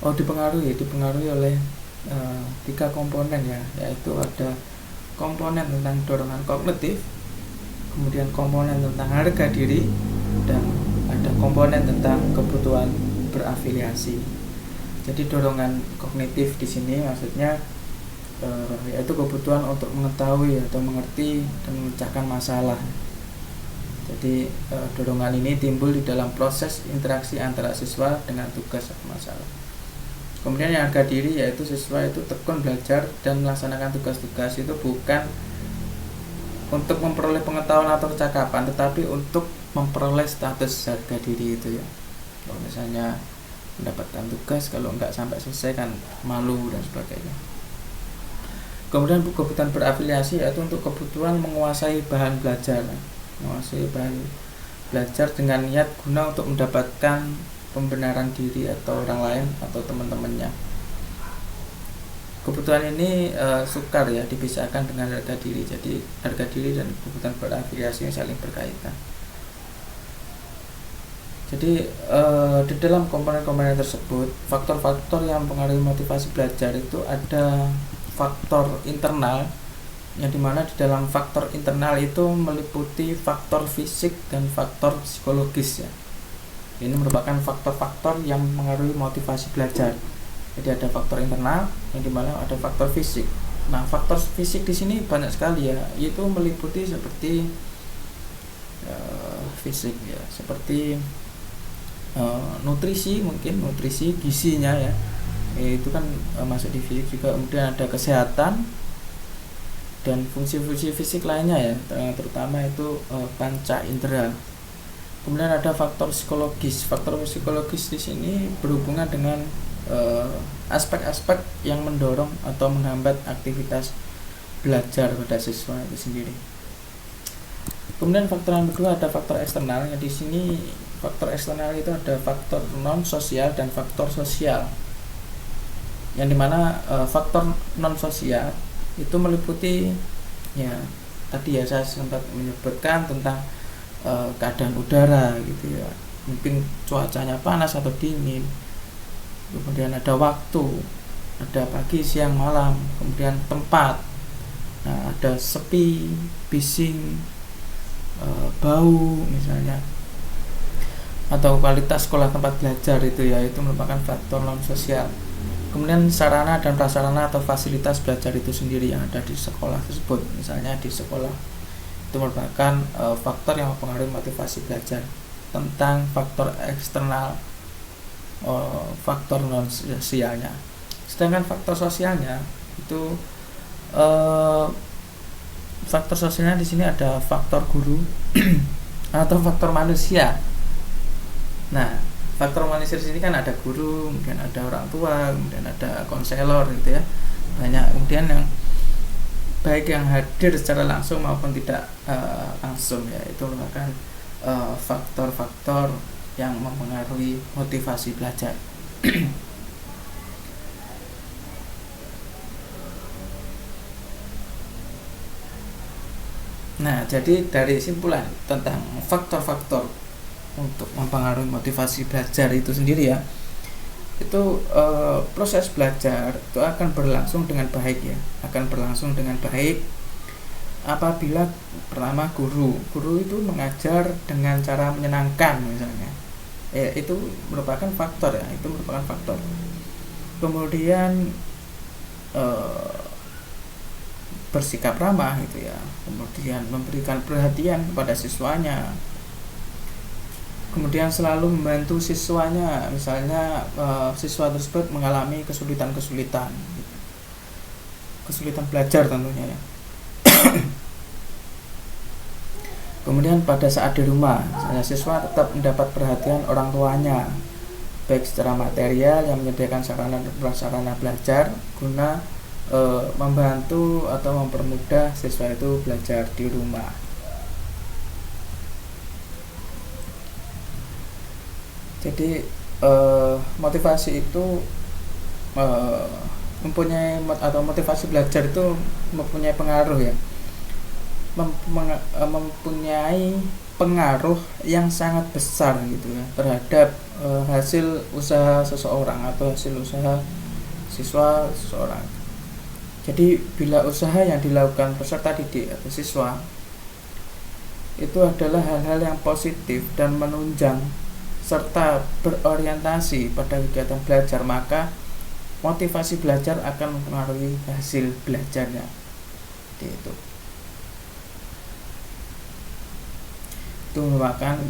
Dipengaruhi oleh 3 komponen ya, yaitu ada komponen tentang dorongan kognitif, kemudian komponen tentang harga diri, dan ada komponen tentang kebutuhan berafiliasi. Jadi dorongan kognitif di sini maksudnya yaitu kebutuhan untuk mengetahui atau mengerti dan memecahkan masalah. Jadi dorongan ini timbul di dalam proses interaksi antara siswa dengan tugas atau masalah. Kemudian yang harga diri yaitu siswa itu tekun belajar dan melaksanakan tugas-tugas itu bukan untuk memperoleh pengetahuan atau kecakapan, tetapi untuk memperoleh status harga diri itu ya. Kalau misalnya mendapatkan tugas, kalau enggak sampai selesai kan malu dan sebagainya. Kemudian kebutuhan berafiliasi yaitu untuk kebutuhan menguasai bahan belajar dengan niat guna untuk mendapatkan pembenaran diri atau orang lain atau teman-temannya. Kebutuhan ini sukar ya dipisahkan dengan harga diri. Jadi harga diri dan kebutuhan berafiliasi saling berkaitan. Jadi di dalam komponen-komponen tersebut, faktor-faktor yang mempengaruhi motivasi belajar itu ada faktor internal, yang dimana di dalam faktor internal itu meliputi faktor fisik dan faktor psikologis ya. Ini merupakan faktor-faktor yang mempengaruhi motivasi belajar. Jadi ada faktor internal, yang dimana ada faktor fisik. Nah, faktor fisik di sini banyak sekali ya, yaitu meliputi seperti fisik ya, seperti nutrisi, mungkin nutrisi gizinya ya, itu kan masuk di fisik juga. Kemudian ada kesehatan dan fungsi-fungsi fisik lainnya ya, terutama itu panca indera. Kemudian ada faktor psikologis. Faktor psikologis di sini berhubungan dengan aspek-aspek yang mendorong atau menghambat aktivitas belajar pada siswa itu sendiri. Kemudian faktor yang kedua ada faktor eksternal. Di sini faktor eksternal itu ada faktor non sosial dan faktor sosial. Yang dimana faktor non sosial itu meliputi ya tadi ya saya sempat menyebutkan tentang keadaan udara gitu ya, mungkin cuacanya panas atau dingin, kemudian ada waktu, ada pagi, siang, malam, kemudian tempat, nah ada sepi, bising, bau misalnya, atau kualitas sekolah tempat belajar itu ya, itu merupakan faktor non sosial. Kemudian sarana dan prasarana atau fasilitas belajar itu sendiri yang ada di sekolah tersebut, misalnya di sekolah, itu merupakan faktor yang mempengaruhi motivasi belajar. Tentang faktor eksternal, faktor non sosialnya. Sedangkan faktor sosialnya itu faktor sosialnya di sini ada faktor guru atau faktor manusia. Nah, faktor manusia di sini kan ada guru, kemudian ada orang tua, kemudian ada konselor gitu ya. Banyak. Kemudian yang baik yang hadir secara langsung maupun tidak langsung ya, itu merupakan faktor-faktor yang mempengaruhi motivasi belajar. Nah, jadi dari simpulan tentang faktor-faktor untuk mempengaruhi motivasi belajar itu sendiri ya, itu proses belajar itu akan berlangsung dengan baik ya, akan berlangsung dengan baik apabila pertama guru itu mengajar dengan cara menyenangkan misalnya, itu merupakan faktor ya, itu merupakan faktor. Kemudian bersikap ramah gitu ya, kemudian memberikan perhatian kepada siswanya, kemudian selalu membantu siswanya, misalnya siswa tersebut mengalami kesulitan belajar tentunya ya. Kemudian pada saat di rumah, misalnya siswa tetap mendapat perhatian orang tuanya, baik secara material yang menyediakan sarana dan prasarana belajar guna membantu atau mempermudah siswa itu belajar di rumah. Jadi motivasi itu mempunyai atau motivasi belajar itu mempunyai pengaruh ya, mempunyai pengaruh yang sangat besar gitu ya terhadap hasil usaha seseorang atau hasil usaha siswa seseorang. Jadi bila usaha yang dilakukan peserta didik atau siswa itu adalah hal-hal yang positif dan menunjang serta berorientasi pada kegiatan belajar, maka motivasi belajar akan mempengaruhi hasil belajarnya. Itu merupakan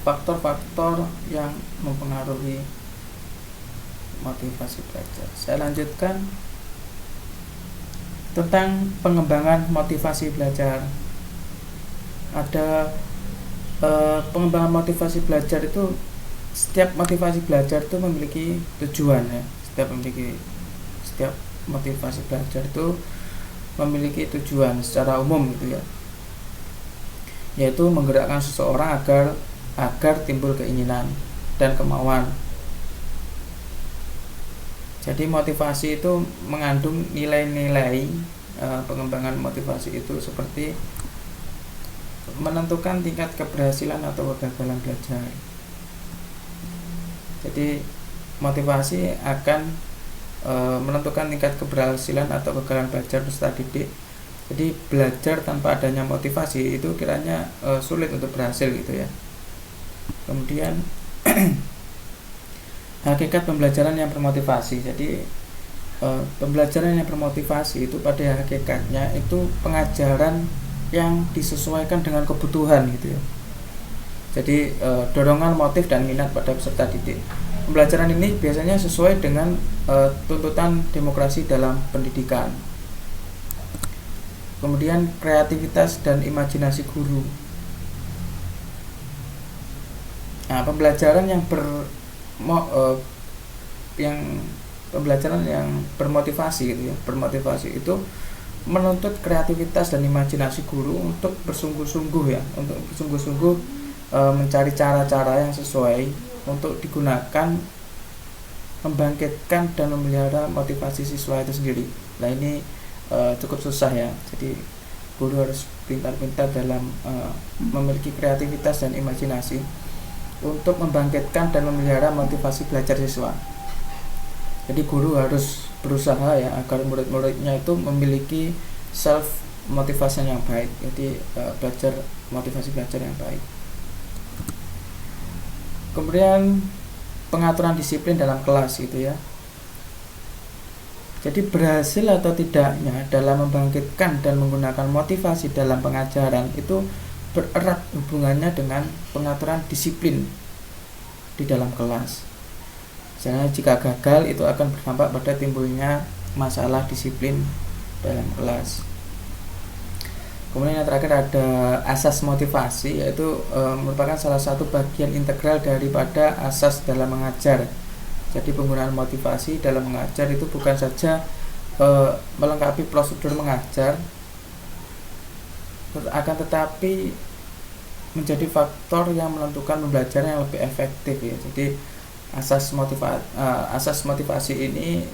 faktor-faktor yang mempengaruhi motivasi belajar. Saya lanjutkan tentang pengembangan motivasi belajar. Ada pengembangan motivasi belajar itu, setiap motivasi belajar itu memiliki tujuan ya. Setiap motivasi belajar itu memiliki tujuan secara umum gitu ya, yaitu menggerakkan seseorang agar timbul keinginan dan kemauan. Jadi motivasi itu mengandung nilai-nilai pengembangan motivasi itu seperti menentukan tingkat keberhasilan atau kegagalan belajar. Jadi motivasi akan menentukan tingkat keberhasilan atau kegagalan belajar peserta didik. Jadi belajar tanpa adanya motivasi itu kiranya sulit untuk berhasil gitu ya. Kemudian hakikat pembelajaran yang bermotivasi. Jadi pembelajaran yang bermotivasi itu pada hakikatnya itu pengajaran yang disesuaikan dengan kebutuhan gitu ya. Jadi dorongan, motif dan minat pada peserta didik. Pembelajaran ini biasanya sesuai dengan tuntutan demokrasi dalam pendidikan. Kemudian kreativitas dan imajinasi guru. Nah, pembelajaran yang pembelajaran yang bermotivasi gitu ya. Bermotivasi itu menuntut kreativitas dan imajinasi guru untuk bersungguh-sungguh mencari cara-cara yang sesuai untuk digunakan membangkitkan dan memelihara motivasi siswa itu sendiri. Nah ini cukup susah ya. Jadi guru harus pintar-pintar dalam memiliki kreativitas dan imajinasi untuk membangkitkan dan memelihara motivasi belajar siswa. Jadi guru harus berusaha ya agar murid-muridnya itu memiliki self motivation yang baik. Jadi motivasi belajar yang baik. Kemudian pengaturan disiplin dalam kelas gitu ya. Jadi berhasil atau tidaknya dalam membangkitkan dan menggunakan motivasi dalam pengajaran itu bererat hubungannya dengan pengaturan disiplin di dalam kelas. Misalnya jika gagal itu akan berdampak pada timbulnya masalah disiplin dalam kelas. Kemudian yang terakhir ada asas motivasi, yaitu merupakan salah satu bagian integral daripada asas dalam mengajar. Jadi penggunaan motivasi dalam mengajar itu bukan saja melengkapi prosedur mengajar, akan tetapi menjadi faktor yang menentukan pembelajaran yang lebih efektif ya. Jadi asas motivasi ini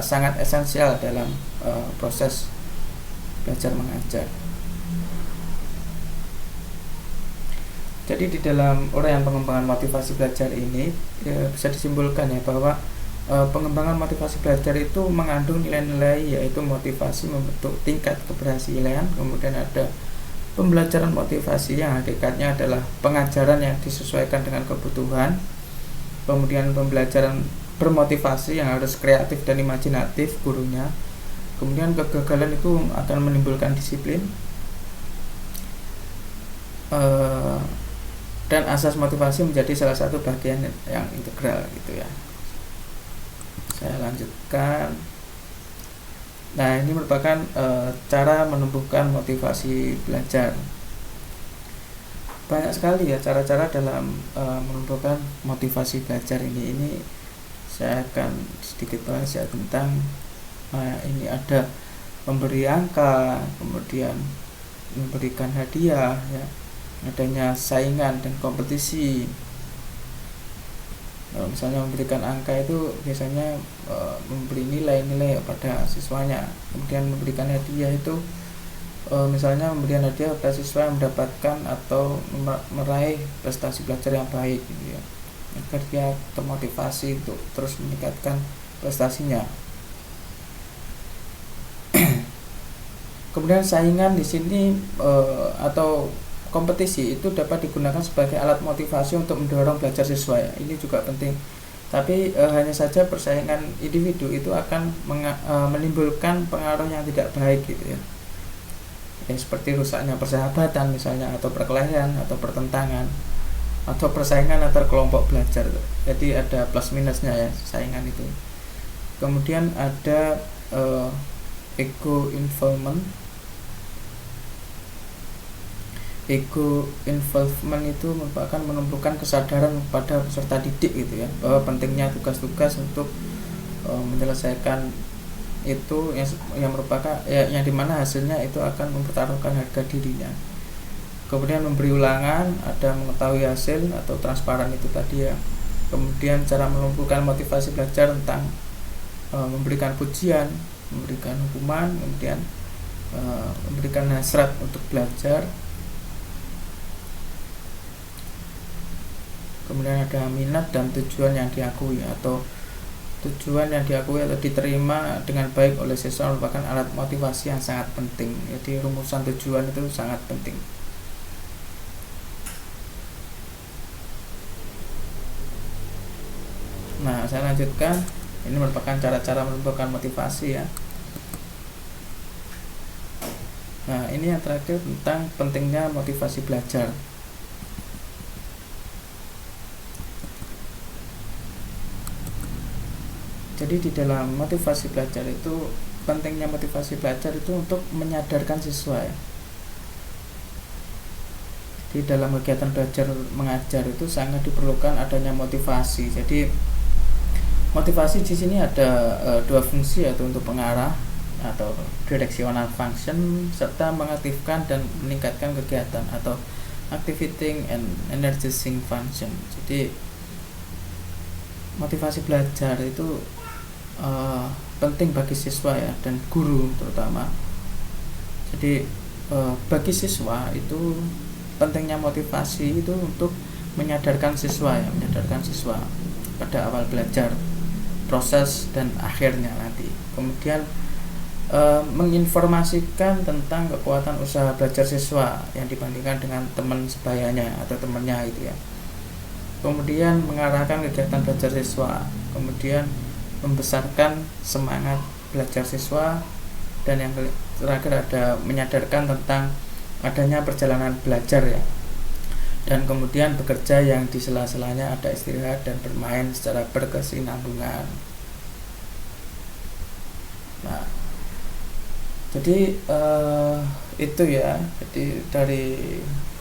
sangat esensial dalam proses belajar mengajar. Jadi di dalam uraian pengembangan motivasi belajar ini bisa disimpulkan ya bahwa pengembangan motivasi belajar itu mengandung nilai-nilai, yaitu motivasi membentuk tingkat keberhasilan, kemudian ada pembelajaran motivasi yang hakikatnya adalah pengajaran yang disesuaikan dengan kebutuhan, kemudian pembelajaran bermotivasi yang harus kreatif dan imajinatif gurunya, kemudian kegagalan itu akan menimbulkan disiplin, dan asas motivasi menjadi salah satu bagian yang integral gitu ya. Saya lanjutkan. Nah, ini merupakan cara menumbuhkan motivasi belajar. Banyak sekali ya cara-cara dalam menumbuhkan motivasi belajar ini. Ini saya akan sedikit bahas ya tentang ini ada memberi angka, kemudian memberikan hadiah ya, adanya saingan dan kompetisi. Misalnya memberikan angka itu biasanya memberi nilai-nilai pada siswanya, kemudian memberikan hadiah itu misalnya memberikan hadiah pada siswa yang mendapatkan atau meraih prestasi belajar yang baik gitu ya, agar dia termotivasi untuk terus meningkatkan prestasinya. Kemudian saingan di sini atau kompetisi itu dapat digunakan sebagai alat motivasi untuk mendorong belajar siswa ya. Ini juga penting. Tapi hanya saja persaingan individu itu akan menimbulkan pengaruh yang tidak baik gitu ya. Seperti rusaknya persahabatan misalnya, atau perkelahian, atau pertentangan, atau persaingan antar kelompok belajar. Jadi ada plus minusnya ya saingan itu. Kemudian ada ego involvement. Ego involvement itu merupakan menumbuhkan kesadaran pada peserta didik gitu ya, bahwa pentingnya tugas-tugas untuk menyelesaikan itu yang merupakan yang dimana hasilnya itu akan mempertaruhkan harga dirinya. Kemudian memberi ulangan, ada mengetahui hasil atau transparan itu tadi ya. Kemudian cara menumbuhkan motivasi belajar tentang memberikan pujian, memberikan hukuman, kemudian memberikan hasrat untuk belajar. Kemudian ada minat dan tujuan yang diakui atau diterima dengan baik oleh siswa merupakan alat motivasi yang sangat penting. Jadi rumusan tujuan itu sangat penting. Nah, saya lanjutkan. Ini merupakan cara-cara menumbuhkan motivasi ya. Nah, ini yang terakhir tentang pentingnya motivasi belajar. Jadi di dalam motivasi belajar itu, pentingnya motivasi belajar itu untuk menyadarkan siswa ya. Di dalam kegiatan belajar mengajar itu sangat diperlukan adanya motivasi. Jadi motivasi di sini ada dua fungsi, yaitu untuk pengarah atau directional function, serta mengaktifkan dan meningkatkan kegiatan atau activating and energizing function. Jadi motivasi belajar itu penting bagi siswa ya, dan guru terutama. Jadi bagi siswa itu pentingnya motivasi itu untuk menyadarkan siswa pada awal belajar, proses dan akhirnya nanti. Kemudian menginformasikan tentang kekuatan usaha belajar siswa yang dibandingkan dengan teman sebayanya atau temannya itu ya. Kemudian mengarahkan kegiatan belajar siswa, kemudian membesarkan semangat belajar siswa, dan yang terakhir ada menyadarkan tentang adanya perjalanan belajar ya, dan kemudian bekerja yang di sela-selanya ada istirahat dan bermain secara berkesinambungan. Nah, jadi itu ya. Jadi dari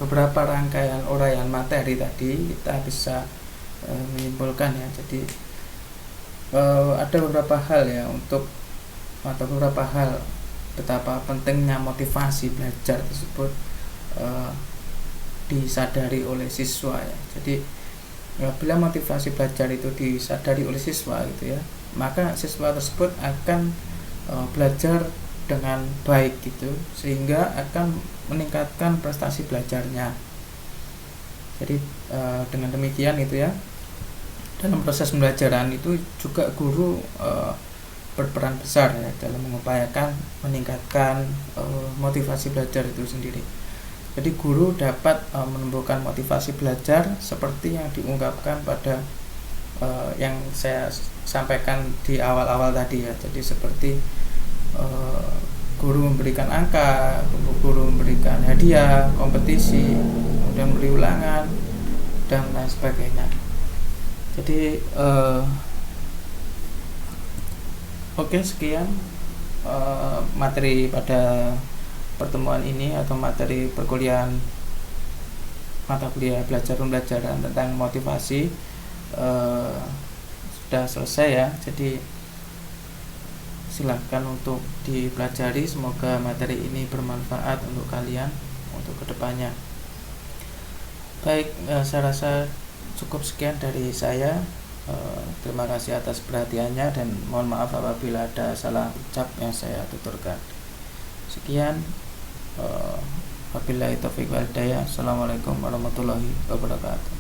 beberapa rangkaian uraian materi tadi kita bisa menyimpulkan ya. Jadi ada beberapa hal ya untuk atau beberapa hal betapa pentingnya motivasi belajar tersebut disadari oleh siswa ya. Jadi bila motivasi belajar itu disadari oleh siswa gitu ya, maka siswa tersebut akan belajar dengan baik gitu, sehingga akan meningkatkan prestasi belajarnya. Jadi dengan demikian itu ya, dalam proses pembelajaran itu juga guru berperan besar ya dalam mengupayakan meningkatkan motivasi belajar itu sendiri. Jadi guru dapat menumbuhkan motivasi belajar seperti yang diungkapkan pada yang saya sampaikan di awal-awal tadi ya. Jadi seperti guru memberikan angka, guru memberikan hadiah, kompetisi, kemudian beri ulangan dan lain sebagainya. Jadi oke, sekian materi pada pertemuan ini atau materi perkuliahan mata kuliah belajar pembelajaran tentang motivasi sudah selesai ya. Jadi silahkan untuk dipelajari, semoga materi ini bermanfaat untuk kalian untuk kedepannya. Baik, saya rasa cukup sekian dari saya. Terima kasih atas perhatiannya dan mohon maaf apabila ada salah ucap yang saya tuturkan. Sekian, wabillahi taufiq wal hidayah. Assalamualaikum warahmatullahi wabarakatuh.